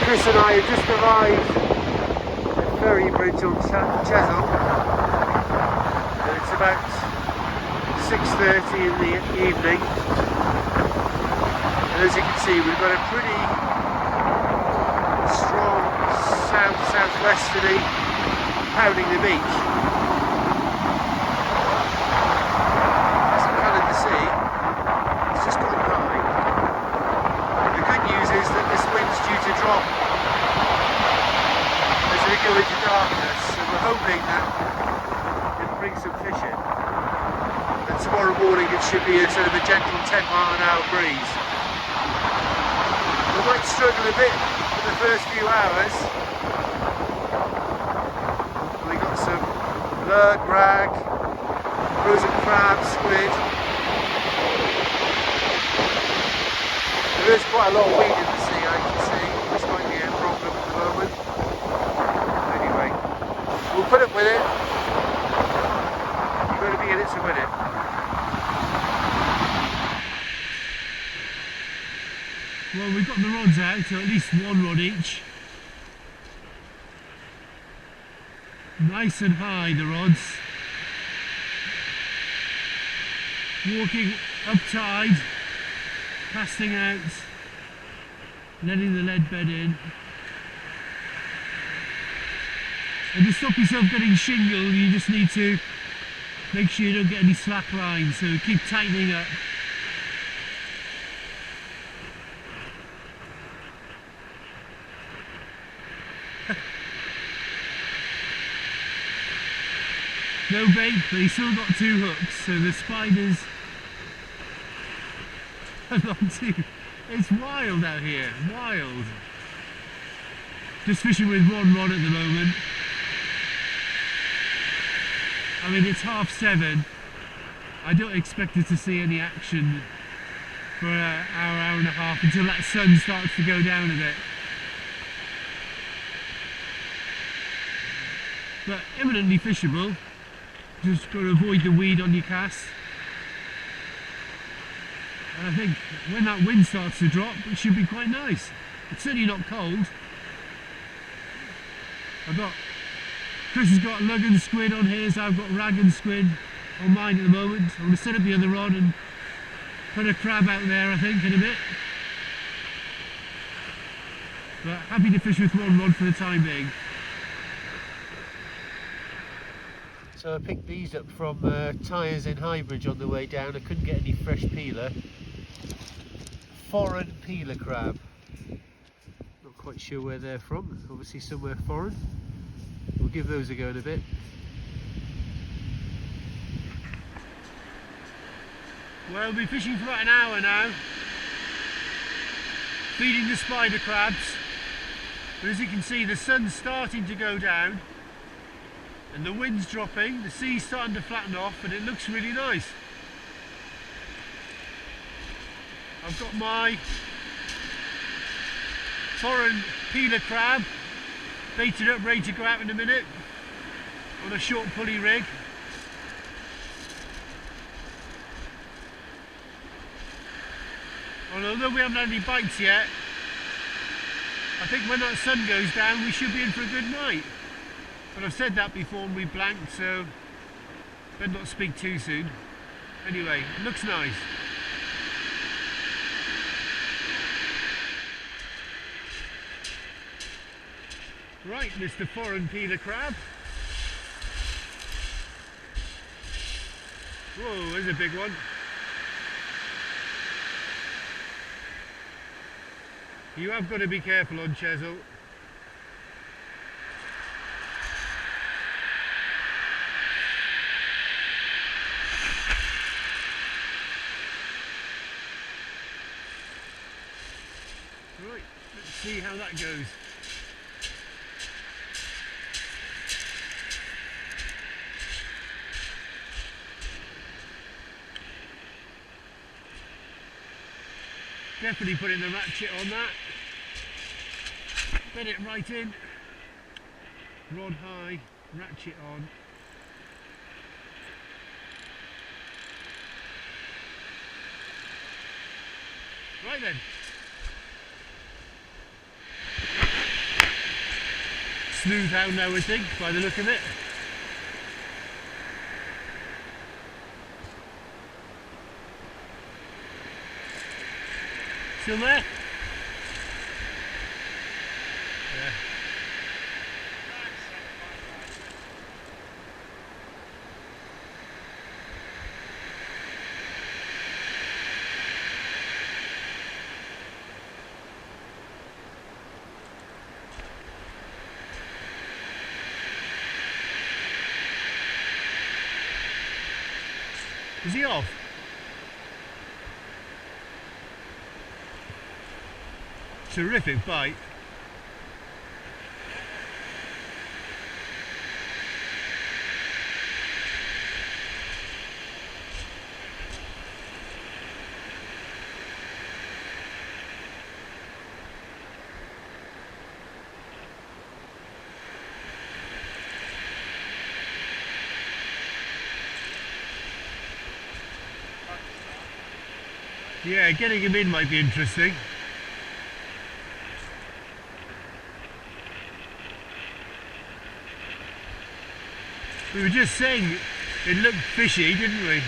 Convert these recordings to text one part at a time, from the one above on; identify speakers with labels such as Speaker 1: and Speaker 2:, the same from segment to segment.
Speaker 1: Chris and I have just arrived at Ferrybridge on Chesil, and it's about 6:30 in the evening, and as you can see we've got a pretty strong south-southwesterly pounding the beach. As you can see, it's just gone high. The good news is that this wind's due to drop as we go into darkness, so we're hoping that it'll bring some fish in. And tomorrow morning it should be a sort of a gentle 10-mile-an-hour breeze. We might struggle a bit for the first few hours. We got some lurg, rag, frozen crab, squid. There is quite a lot of weed in the sea, I can see. This might be a problem at the moment. Anyway, we'll put up with it. You've got to be in it to win it.
Speaker 2: Well, we've got the rods out, so at least one rod each. Nice and high, the rods. Walking up tide, casting out, letting the lead bed in. And to stop yourself getting shingle, you just need to make sure you don't get any slack lines, so keep tightening up. No bait, but he's still got two hooks, so the spiders are not too. It's wild out here, wild. Just fishing with one rod at the moment. I mean, it's 7:30. I don't expect us to see any action for an hour and a half until that sun starts to go down a bit. But eminently fishable. Just got to avoid the weed on your cast. And I think when that wind starts to drop, it should be quite nice. It's certainly not cold. Chris has got lug and squid on his, I've got rag and squid on mine at the moment. I'm going to set up the other rod and put a crab out there, I think, in a bit. But happy to fish with one rod for the time being.
Speaker 1: So I picked these up from tyres in Ferrybridge on the way down. I couldn't get any fresh peeler. Foreign peeler crab. Not quite sure where they're from. Obviously somewhere foreign. We'll give those a go in a bit.
Speaker 2: Well, we'll be fishing for about an hour now, feeding the spider crabs. But as you can see, the sun's starting to go down. And the wind's dropping, the sea's starting to flatten off, and it looks really nice. I've got my foreign peeler crab baited up, ready to go out in a minute on a short pulley rig. And although we haven't had any bites yet, I think when that sun goes down we should be in for a good night. But I've said that before and we blanked, so better not speak too soon. Anyway, it looks nice. Right, Mr. Foreign Peeler Crab. Whoa, there's a big one. You have got to be careful on Chesil. Right, let's see how that goes. Definitely putting the ratchet on that. Bed it right in. Rod high, ratchet on. Right then. Smoothound now, I think, by the look of it. Still there? Yeah. Is he off? Terrific bite. Yeah, getting him in might be interesting. We were just saying it looked fishy, didn't we?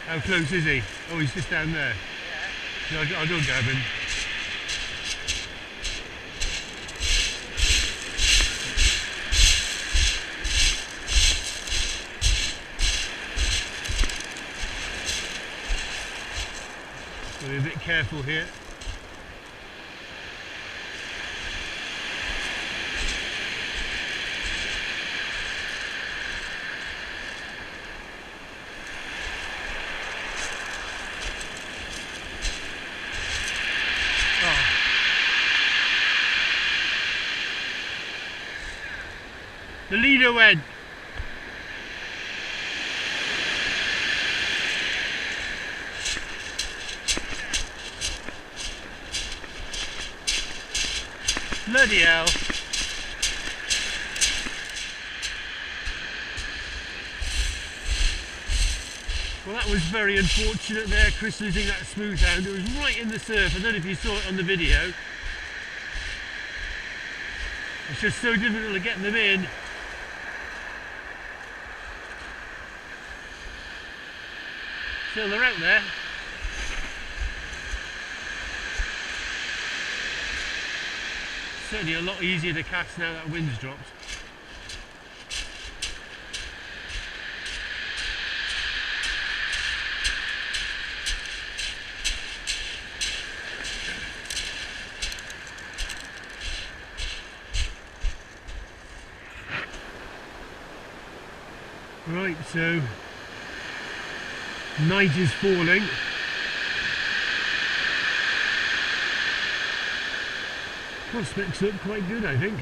Speaker 2: How close is he? Oh, he's just down there. No, I'll go grab him. Be a bit careful here. Oh. The leader went. Bloody hell. Well, that was very unfortunate there, Chris, losing that Smoothound. It was right in the surf. I don't know if you saw it on the video. It's just so difficult to get them in. Still, they're out there. Certainly a lot easier to cast now that wind's dropped. Right, so night is falling. Prospects look quite good, I think.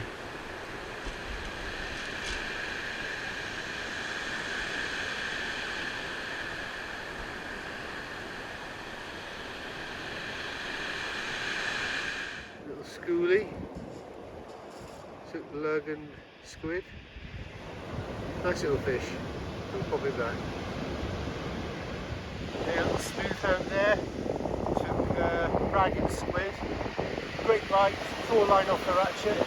Speaker 1: Little schoolie, took lug and squid. Nice little fish. We'll pop it back. A little Smoothound there. Took rag and squid. Great bite. 4 line off the ratchet.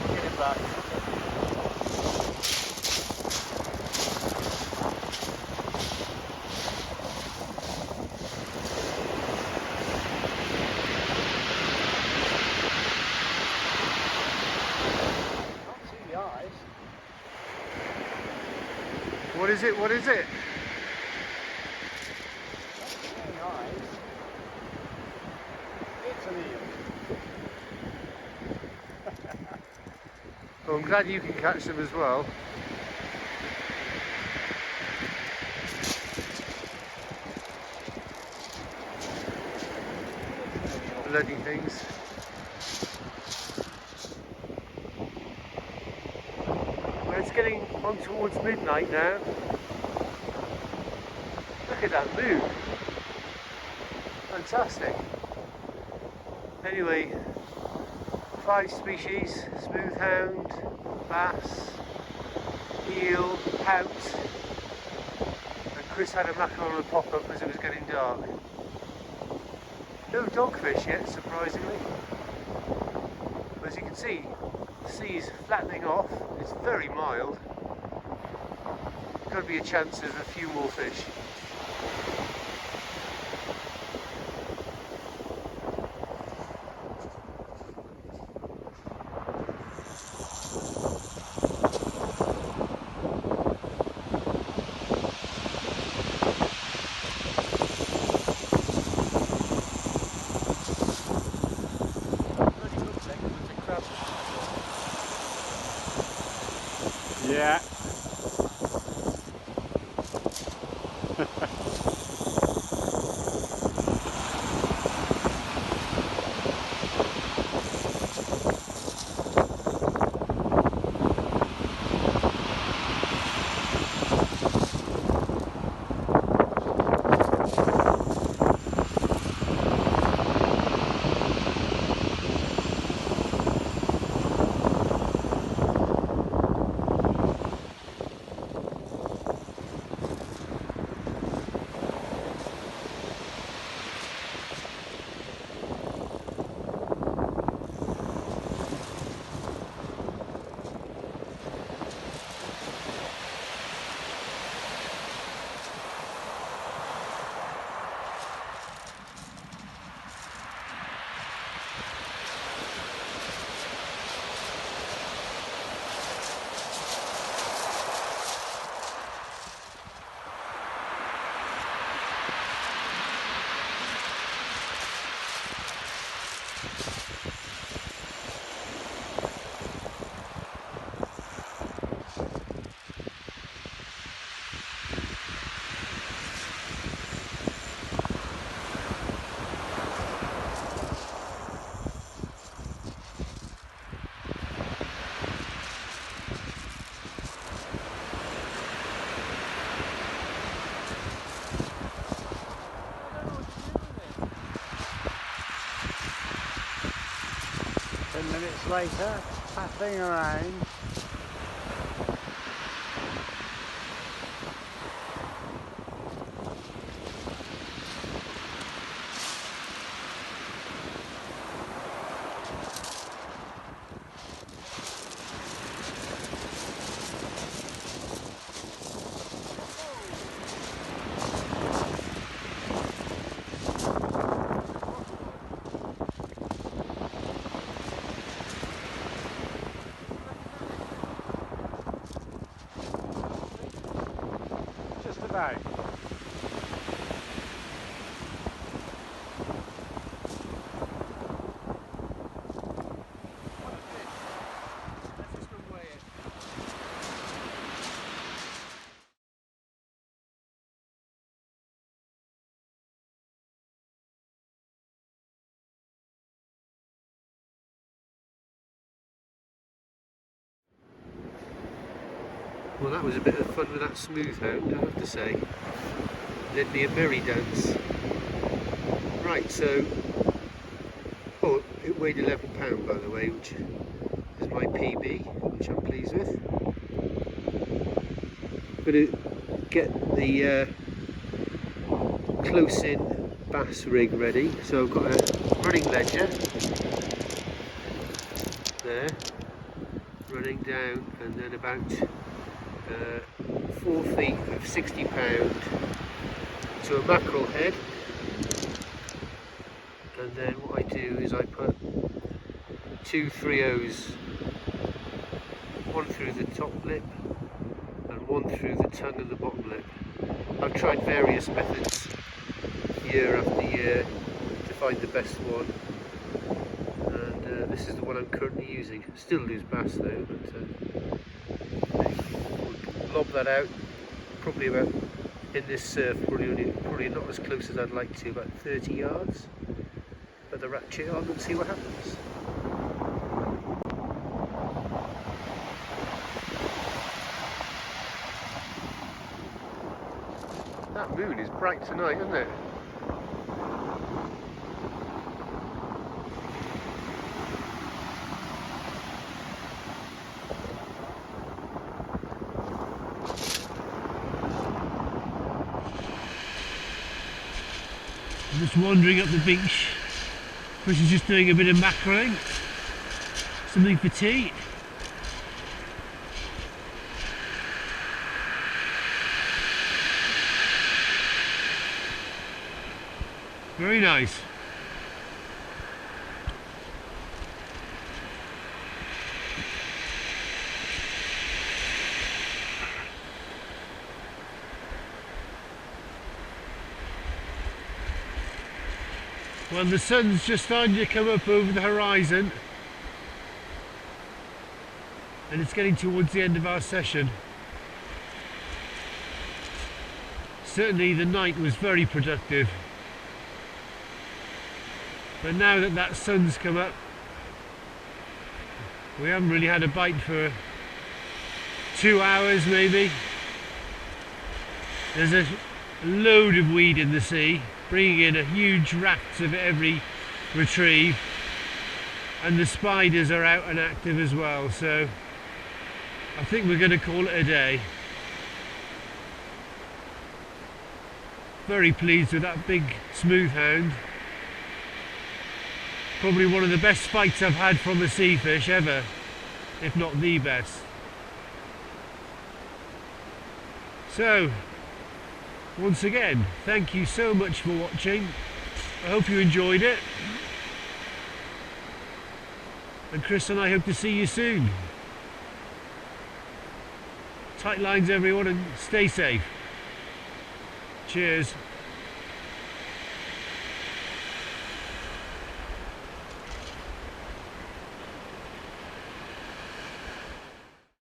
Speaker 1: We'll get it back.
Speaker 3: Can't see the eyes.
Speaker 1: What is it? What is it?
Speaker 3: Can't see the eyes. It's an eel.
Speaker 1: Well, I'm glad you can catch them as well. Bloody things. Well, it's getting on towards midnight now. Look at that moon. Fantastic. Anyway, 5 species: Smoothound, bass, eel, pout, Chris had a mackerel on a pop-up as it was getting dark. No dogfish yet, surprisingly. As you can see, the sea's flattening off. It's very mild. Could be a chance of a few more fish.
Speaker 2: Yeah.
Speaker 3: Minutes later, faffing around. Just about.
Speaker 1: Well, that was a bit of fun with that Smoothound, I have to say. Led me a berry dance. Right, so... Oh, it weighed £11 by the way, which is my PB, which I'm pleased with. I'm going to get the close-in bass rig ready. So I've got a running ledger there, running down, and then about 4 feet of £60 to a mackerel head, and then what I do is I put 2 3/0s, one through the top lip and one through the tongue and the bottom lip. I've tried various methods year after year to find the best one, and this is the one I'm currently using. Still lose bass though, but we'll lob that out probably about, in this surf, probably not as close as I'd like to, about 30 yards. Put the ratchet on and see what happens. That moon is bright tonight, isn't it?
Speaker 2: Just wandering up the beach. Chris is just doing a bit of mackerelling. Something for tea. Very nice. Well, the sun's just starting to come up over the horizon, and it's getting towards the end of our session. Certainly the night was very productive, but now that that sun's come up, we haven't really had a bite for 2 hours maybe. There's a load of weed in the sea, bringing in a huge rafts of every retrieve, and the spiders are out and active as well, so I think we're going to call it a day. Very pleased with that big Smoothound. Probably one of the best fights I've had from a sea fish ever, if not the best. So, once again, thank you so much for watching. I hope you enjoyed it. And Chris and I hope to see you soon. Tight lines everyone, and stay safe. Cheers.